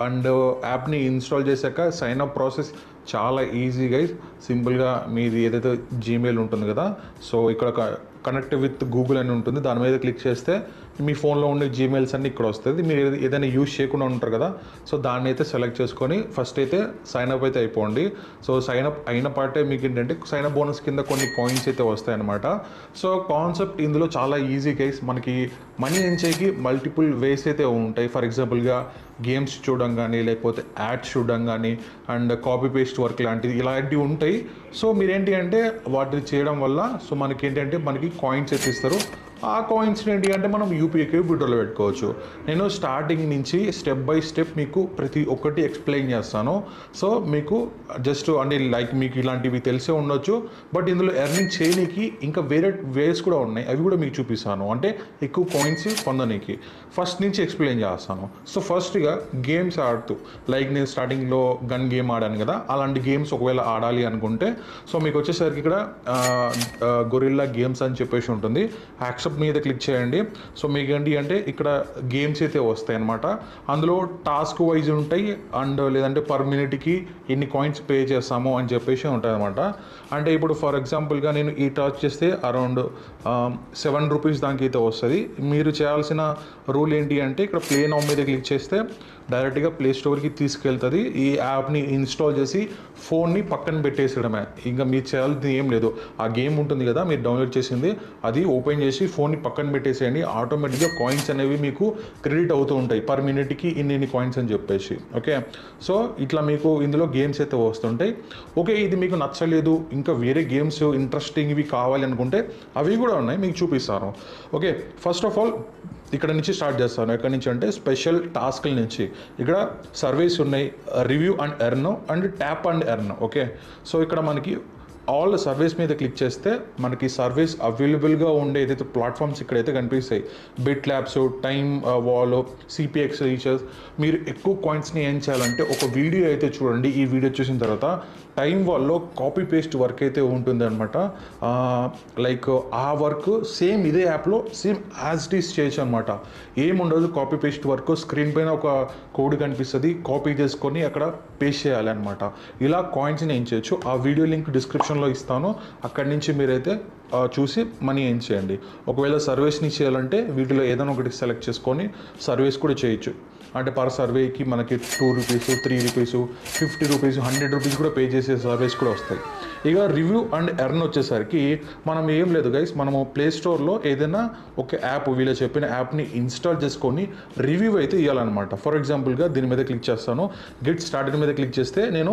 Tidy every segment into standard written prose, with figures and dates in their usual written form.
And యాప్ని install చేశాక sign up process చాలా ఈజీ గైస్. సింపుల్గా మీది ఏదైతే జీమెయిల్ ఉంటుంది కదా, సో ఇక్కడ కనెక్ట్ విత్ గూగుల్ అని ఉంటుంది, దాని మీద క్లిక్ చేస్తే మీ ఫోన్లో ఉండే జీమెయిల్స్ అన్నీ ఇక్కడ వస్తుంది. మీరు ఏదైనా యూజ్ చేయకుండా ఉంటారు కదా, సో దాన్ని అయితే సెలెక్ట్ చేసుకొని ఫస్ట్ అయితే సైన్ అప్ అయితే అయిపోండి. సో సైన్ అప్ అయిన పార్టే మీకు ఏంటంటే సైన్ అప్ బోనస్ కింద కొన్ని కాయిన్స్ అయితే వస్తాయన్నమాట. సో కాన్సెప్ట్ ఇందులో చాలా ఈజీ గైస్. మనకి మనీ ఎంచేకి మల్టిపుల్ వేస్ అయితే ఉంటాయి. ఫర్ ఎగ్జాంపుల్గా గేమ్స్ చూడడం కానీ, లేకపోతే యాడ్స్ చూడడం కానీ, అండ్ కాపీ పేస్ట్ వర్క్ లాంటిది ఇలాంటివి ఉంటాయి. సో మీరేంటి అంటే వాటిని చేయడం వల్ల సో మనకి ఏంటంటే మనకి కాయిన్స్ అయితే ఇస్తారు. ఆ కాయిన్స్ ఏంటి అంటే మనం యూపీఐకి విడ్డ్రాలో పెట్టుకోవచ్చు. నేను స్టార్టింగ్ నుంచి స్టెప్ బై స్టెప్ మీకు ప్రతి ఒక్కటి ఎక్స్ప్లెయిన్ చేస్తాను. సో మీకు జస్ట్ అంటే లైక్ మీకు ఇలాంటివి తెలిసే ఉండొచ్చు, బట్ ఇందులో ఎర్నింగ్ చేయడానికి ఇంకా వేరే వేస్ కూడా ఉన్నాయి, అవి కూడా మీకు చూపిస్తాను. అంటే ఎక్కువ కాయిన్స్ పొందడానికి ఫస్ట్ నుంచి ఎక్స్ప్లెయిన్ చేస్తాను. సో ఫస్ట్గా గేమ్స్ ఆడుతూ, లైక్ నేను స్టార్టింగ్లో గన్ గేమ్ ఆడాను కదా, అలాంటి గేమ్స్ ఒకవేళ ఆడాలి అనుకుంటే సో మీకు వచ్చేసరికి ఇక్కడ గొరిల్లా గేమ్స్ అని చెప్పేసి ఉంటుంది. యాక్సెప్ట్ మీద క్లిక్ చేయండి. సో మీకు ఏంటి అంటే ఇక్కడ గేమ్స్ అయితే వస్తాయి అన్నమాట. అందులో టాస్క్ వైజ్ ఉంటాయి, అండ్ లేదంటే పర్ మినిట్కి ఎన్ని కాయిన్స్ పే చేస్తాము అని చెప్పేసి ఉంటుంది అనమాట. అంటే ఇప్పుడు ఫర్ ఎగ్జాంపుల్గా నేను ఈ టాస్క్ చేస్తే అరౌండ్ 7 రూపీస్ దానికి అయితే వస్తుంది. మీరు చేయాల్సిన రూల్ ఏంటి అంటే ఇక్కడ ప్లే నౌ మీద క్లిక్ చేస్తే డైరెక్ట్గా ప్లే స్టోర్కి తీసుకెళ్తుంది. ఈ యాప్ని ఇన్స్టాల్ చేసి ఫోన్ని పక్కన పెట్టేసడమే, ఇంకా మీరు చేయాల్సింది ఏం లేదు. ఆ గేమ్ ఉంటుంది కదా మీరు డౌన్లోడ్ చేసింది, అది ఓపెన్ చేసి ఫోన్ని పక్కన పెట్టేసేయండి. ఆటోమేటిక్గా కాయిన్స్ అనేవి మీకు క్రెడిట్ అవుతూ ఉంటాయి, పర్ మినిట్కి ఇన్ని కాయిన్స్ అని చెప్పేసి. ఓకే, సో ఇట్లా మీకు ఇందులో గేమ్స్ అయితే వస్తుంటాయి. ఓకే, ఇది మీకు నచ్చలేదు, ఇంకా వేరే గేమ్స్ ఇంట్రెస్టింగ్ ఇవి కావాలి అనుకుంటే అవి కూడా ఉన్నాయి, మీకు చూపిస్తాను. ఓకే, ఫస్ట్ ఆఫ్ ఆల్ ఇక్కడ నుంచి స్టార్ట్ చేస్తాను. ఎక్కడి నుంచి అంటే స్పెషల్ టాస్క్ల నుంచి. ఇక్కడ సర్వీస్ ఉన్నాయి, review and earn and tap and earn. Okay, so ఇక్కడ మనకి ఆల్ సర్వీస్ మీద క్లిక్ చేస్తే మనకి సర్వీస్ అవైలబుల్గా ఉండే ఏదైతే ప్లాట్ఫామ్స్ ఇక్కడైతే కనిపిస్తాయి. Bit labs, time wall, CPX research. మీరు ఎక్కువ కాయిన్స్ని ఏం చేయాలంటే ఒక వీడియో అయితే చూడండి. ఈ వీడియో చూసిన తర్వాత టైమ్ వాల్లో కాపీ పేస్ట్ వర్క్ అయితే ఉంటుంది అనమాట. లైక్ ఆ వర్క్ సేమ్ ఇదే యాప్లో సేమ్ యాజ్ ఇట్ ఈస్ చేయొచ్చు అనమాట. ఏముండదు, కాపీ పేస్ట్ వర్క్. స్క్రీన్ పైన ఒక కోడ్ కనిపిస్తుంది, కాపీ చేసుకొని అక్కడ పేస్ట్ చేయాలి అనమాట. ఇలా కాయిన్స్ని ఏం చేయొచ్చు, ఆ వీడియో లింక్ డిస్క్రిప్షన్లో ఇస్తాను, అక్కడి నుంచి మీరైతే చూసి మనీ ఏం చేయండి. ఒకవేళ సర్వీస్ని చేయాలంటే వీటిలో ఏదైనా ఒకటి సెలెక్ట్ చేసుకొని సర్వీస్ కూడా చేయొచ్చు. అంటే పర్ సర్వేకి మనకి 2 రూపీస్, 3 రూపీస్, 50 రూపీస్, 100 రూపీస్ కూడా పే చేసే సర్వీస్ కూడా వస్తాయి. ఇక రివ్యూ అండ్ ఎర్న్ వచ్చేసరికి మనం ఏం లేదు గైస్, మనము ప్లే స్టోర్లో ఏదైనా ఒక యాప్, వీళ్ళు చెప్పిన యాప్ని ఇన్స్టాల్ చేసుకొని రివ్యూ అయితే ఇవ్వాలన్నమాట. ఫర్ ఎగ్జాంపుల్గా దీని మీద క్లిక్ చేస్తాను, గెట్ స్టార్టెడ్ మీద క్లిక్ చేస్తే నేను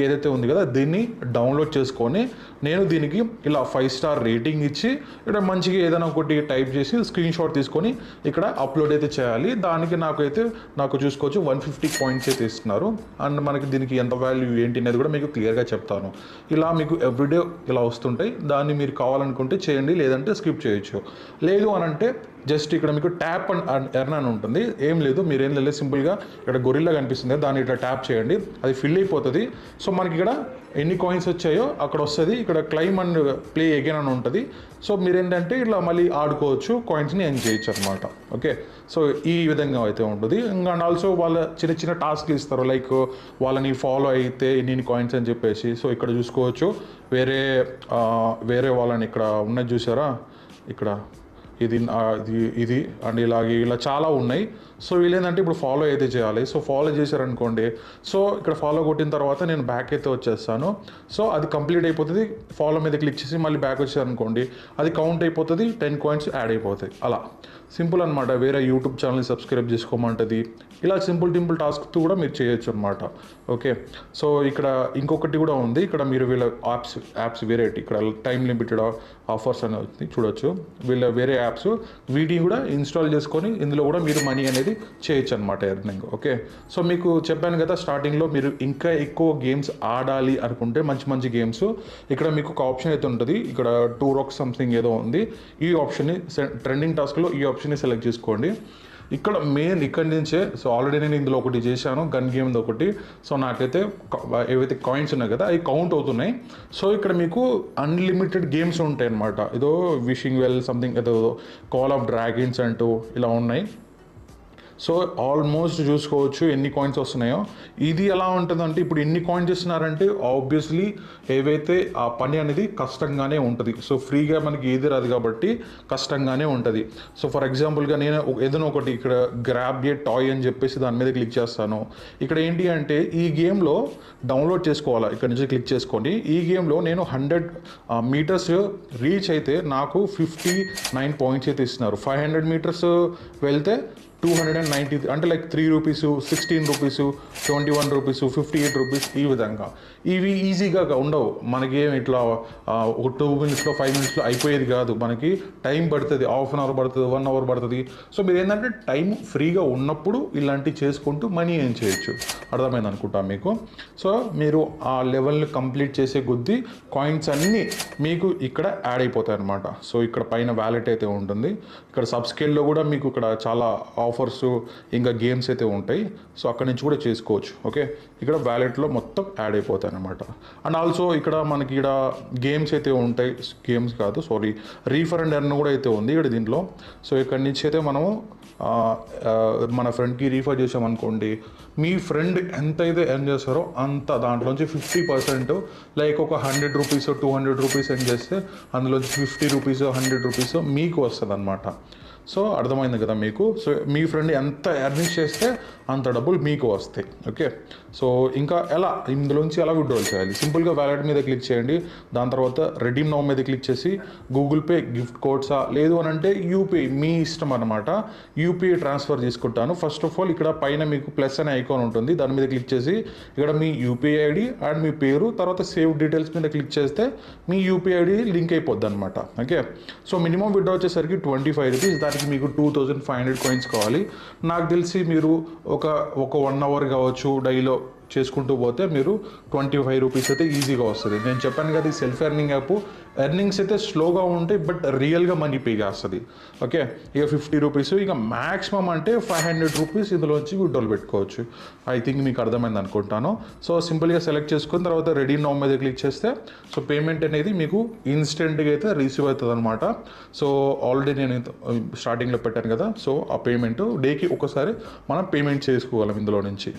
ఏదైతే ఉంది కదా దీన్ని డౌన్లోడ్ చేసుకొని నేను దీనికి ఇలా 5 స్టార్ రేటింగ్ ఇచ్చి ఇక్కడ మంచిగా ఏదైనా ఒకటి టైప్ చేసి స్క్రీన్ షాట్ తీసుకొని ఇక్కడ అప్లోడ్ అయితే చేయాలి. దానికి నాకు చూసుకోవచ్చు 150 కాయిన్స్ అయితే ఇస్తున్నారు. అండ్ మనకి దీనికి ఎంత వాల్యూ ఏంటి అనేది కూడా మీకు క్లియర్గా చెప్తాను. ఇలా మీకు ఎవ్రీడే ఇలా వస్తుంటాయి. దాన్ని మీరు కావాలనుకుంటే చేయండి, లేదంటే స్కిప్ చేయొచ్చు. లేదు అని అంటే జస్ట్ ఇక్కడ మీకు ట్యాప్ అండ్ ఎర్న్ అని ఉంటుంది. ఏం లేదు, మీరేం లేదు, సింపుల్గా ఇక్కడ గొరిల్లా కనిపిస్తుంది, దాన్ని ఇట్లా ట్యాప్ చేయండి, అది ఫిల్ అయిపోతుంది. సో మనకి ఇక్కడ ఎన్ని కాయిన్స్ వచ్చాయో అక్కడ వస్తుంది. ఇక్కడ క్లైమ్ అండ్ ప్లే అగైన్ అని ఉంటుంది. సో మీరేంటంటే ఇట్లా మళ్ళీ ఆడుకోవచ్చు, కాయిన్స్ని ఎంజాయ్ చేయొచ్చు అనమాట. ఓకే, సో ఈ విధంగా అయితే ఉంటుంది. ఇంకా ఆల్సో వాళ్ళ చిన్న చిన్న టాస్క్లు ఇస్తారు, లైక్ వాళ్ళని ఫాలో అయితే ఇన్ని కాయిన్స్ అని చెప్పేసి. సో ఇక్కడ చూసుకోవచ్చు వేరే వాళ్ళని ఇక్కడ ఉన్నది చూసారా, ఇక్కడ ఇది అండ్ ఇలా చాలా ఉన్నాయి. సో వీళ్ళేంటంటే ఇప్పుడు ఫాలో అయితే చేయాలి. సో ఫాలో చేశారనుకోండి, సో ఇక్కడ ఫాలో కొట్టిన తర్వాత నేను బ్యాక్ అయితే వచ్చేస్తాను. సో అది కంప్లీట్ అయిపోతుంది. ఫాలో మీద క్లిక్ చేసి మళ్ళీ బ్యాక్ వచ్చారనుకోండి, అది కౌంట్ అయిపోతుంది, 10 కాయిన్స్ యాడ్ అయిపోతాయి. అలా సింపుల్ అనమాట. వేరే యూట్యూబ్ ఛానల్ని సబ్స్క్రైబ్ చేసుకోమంటుంది. ఇలా సింపుల్ టింపుల్ కూడా మీరు చేయొచ్చు అనమాట. ఓకే, సో ఇక్కడ ఇంకొకటి కూడా ఉంది. ఇక్కడ మీరు వీళ్ళ యాప్స్ వేరే, ఇక్కడ టైం లిమిటెడ్ ఆఫర్స్ అనేది చూడొచ్చు. వీళ్ళ వేరే యాప్స్, వీటిని కూడా ఇన్స్టాల్ చేసుకొని ఇందులో కూడా మీరు మనీ అనేది చేయొచ్చు అనమాట, ఎర్నింగ్. ఓకే, సో మీకు చెప్పాను కదా స్టార్టింగ్లో, మీరు ఇంకా ఎక్కువ గేమ్స్ ఆడాలి అనుకుంటే మంచి మంచి గేమ్స్ ఇక్కడ మీకు ఒక ఆప్షన్ అయితే ఉంటుంది. ఇక్కడ 2 రాక్స్ సంథింగ్ ఏదో ఉంది. ఈ ఆప్షన్ని ట్రెండింగ్ టాస్క్లో ఈ ఆప్షన్ని సెలెక్ట్ చేసుకోండి. ఇక్కడ మెయిన్ ఇక్కడి నుంచే, సో ఆల్రెడీ నేను ఇందులో ఒకటి చేశాను, గన్ గేమ్ది ఒకటి. సో నాకైతే ఏవైతే కాయిన్స్ ఉన్నాయి కదా అవి కౌంట్ అవుతున్నాయి. సో ఇక్కడ మీకు అన్లిమిటెడ్ గేమ్స్ ఉంటాయి అన్నమాట. ఏదో విషింగ్ వెల్ సంథింగ్, ఏదో కాల్ ఆఫ్ డ్రాగన్స్ అంటూ ఇలా ఉన్నాయి. సో ఆల్మోస్ట్ చూసుకోవచ్చు ఎన్ని కాయిన్స్ వస్తున్నాయో. ఇది ఎలా ఉంటుందంటే ఇప్పుడు ఎన్ని కాయిన్స్ ఇస్తున్నారంటే ఆబ్వియస్లీ ఏవైతే ఆ పని అనేది కష్టంగానే ఉంటుంది. సో ఫ్రీగా మనకి ఏది రాదు కాబట్టి కష్టంగానే ఉంటుంది. సో ఫర్ ఎగ్జాంపుల్గా నేను ఏదైనా ఒకటి ఇక్కడ గ్రాబ్ ఏ టాయ్ అని చెప్పేసి దాని మీద క్లిక్ చేస్తాను. ఇక్కడ ఏంటి అంటే ఈ గేమ్లో డౌన్లోడ్ చేసుకోవాలి. ఇక్కడ నుంచి క్లిక్ చేసుకోండి. ఈ గేమ్లో నేను 100 మీటర్స్ రీచ్ అయితే నాకు 59 పాయింట్స్ అయితే ఇస్తున్నారు. 500 మీటర్స్ వెళ్తే 290, అంటే like 3 rupees, 16 rupees, 21 rupees, 58 rupees, ఈ విధంగా. ఇవి ఈజీగా ఉండవు మనకి. ఇట్లా ఒక 2 మినిట్స్లో 5 మినిట్స్లో అయిపోయేది కాదు. మనకి టైం పడుతుంది, హాఫ్ అన్ అవర్ పడుతుంది, 1 అవర్ పడుతుంది. సో మీరు ఏంటంటే టైం ఫ్రీగా ఉన్నప్పుడు ఇలాంటివి చేసుకుంటూ మనీ ఏం చేయొచ్చు. అర్థమైంది అనుకుంటా మీకు. సో మీరు ఆ లెవెల్ని కంప్లీట్ చేసే కొద్దీ కాయిన్స్ అన్నీ మీకు ఇక్కడ యాడ్ అయిపోతాయి అనమాట. సో ఇక్కడ పైన వ్యాలెట్ అయితే ఉంటుంది. ఇక్కడ సబ్స్కేల్లో కూడా మీకు ఇక్కడ చాలా ఆఫర్స్ ఇంకా గేమ్స్ అయితే ఉంటాయి. సో అక్కడి నుంచి కూడా చేసుకోవచ్చు. ఓకే, ఇక్కడ వ్యాలెట్లో మొత్తం యాడ్ అయిపోతాయి అనమాట. అండ్ ఆల్సో ఇక్కడ మనకి ఇక్కడ గేమ్స్ అయితే ఉంటాయి. గేమ్స్ కాదు, సారీ, రీఫర్ అండ్ ఎర్న్ కూడా అయితే ఉంది ఇక్కడ దీంట్లో. సో ఇక్కడి నుంచి అయితే మనము మన ఫ్రెండ్కి రీఫర్ చేసామనుకోండి, మీ ఫ్రెండ్ ఎంత అయితే ఎర్న్ చేస్తారో అంత దాంట్లోంచి 50%, లైక్ ఒక 100 రూపీస్ 200 రూపీస్ ఎర్న్ చేస్తే అందులోంచి 50 రూపీస్ 100 రూపీస్ మీకు వస్తుంది అనమాట. సో అర్థమైంది కదా మీకు. సో మీ ఫ్రెండ్ ఎంత ఎర్నింగ్ చేస్తే అంత డబ్బులు మీకు వస్తాయి. ఓకే, సో ఇంకా ఎలా ఇందులోంచి ఎలా విత్డ్రాల్ చేయాలి? సింపుల్గా వ్యాలెట్ మీద క్లిక్ చేయండి. దాని తర్వాత రెడీమ్ నౌ మీద క్లిక్ చేసి గూగుల్ పే, గిఫ్ట్ కోడ్సా, లేదు అని అంటే యూపీఐ, మీ ఇష్టం అనమాట. యూపీఐ ట్రాన్స్ఫర్ చేసుకుంటాను. ఫస్ట్ ఆఫ్ ఆల్ ఇక్కడ పైన మీకు ప్లస్ అనే ఐకాన్ ఉంటుంది, దాని మీద క్లిక్ చేసి ఇక్కడ మీ యూపీఐ ఐడి అండ్ మీ పేరు, తర్వాత సేవ్ డీటెయిల్స్ మీద క్లిక్ చేస్తే మీ యూపీఐ ఐడి లింక్ అయిపోద్ది అనమాట. ఓకే, సో మినిమం విత్డ్రా వచ్చేసరికి 25 రూపీస్. దానికి మీకు 2500 కాయిన్స్ కావాలి. నాకు తెలిసి మీరు ఒక 1 అవర్ కావచ్చు డైలో చేసుకుంటూ పోతే మీరు 25 రూపీస్ అయితే ఈజీగా వస్తుంది. నేను చెప్పాను కదా, ఈ సెల్ఫ్ ఎర్నింగ్ యాప్ ఎర్నింగ్స్ అయితే స్లోగా ఉంటాయి, బట్ రియల్గా మనీ పే చేస్తుంది. ఓకే, ఇక 50 రూపీస్, ఇక మ్యాక్సిమం అంటే 500 రూపీస్ ఇందులోంచి విత్డ్రాల్ పెట్టుకోవచ్చు. ఐ థింక్ మీకు అర్థమైంది అనుకుంటాను. సో సింపుల్గా సెలెక్ట్ చేసుకున్న తర్వాత రెడీ నౌ మీద క్లిక్ చేస్తే సో పేమెంట్ అనేది మీకు ఇన్స్టెంట్గా అయితే రిసీవ్ అవుతుంది అనమాట. సో ఆల్రెడీ నేను స్టార్టింగ్లో పెట్టాను కదా, సో ఆ పేమెంట్ డేకి ఒకసారి మనం పేమెంట్ చేసుకోగలం ఇందులో నుంచి.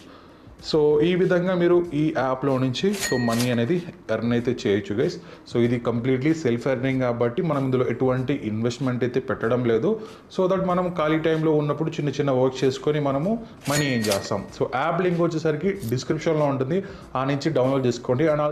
సో ఈ విధంగా మీరు ఈ యాప్లో నుంచి సో మనీ అనేది ఎర్న్ అయితే చేయొచ్చు గైస్. సో ఇది కంప్లీట్లీ సెల్ఫ్ ఎర్నింగ్ కాబట్టి మనం ఇందులో ఎటువంటి ఇన్వెస్ట్మెంట్ అయితే పెట్టడం లేదు. సో దట్ మనం ఖాళీ టైంలో ఉన్నప్పుడు చిన్న చిన్న వర్క్ చేసుకొని మనము మనీ ఏం చేస్తాం. సో యాప్ లింక్ వచ్చేసరికి డిస్క్రిప్షన్లో ఉంటుంది, ఆ నుంచి డౌన్లోడ్ చేసుకోండి. అండ్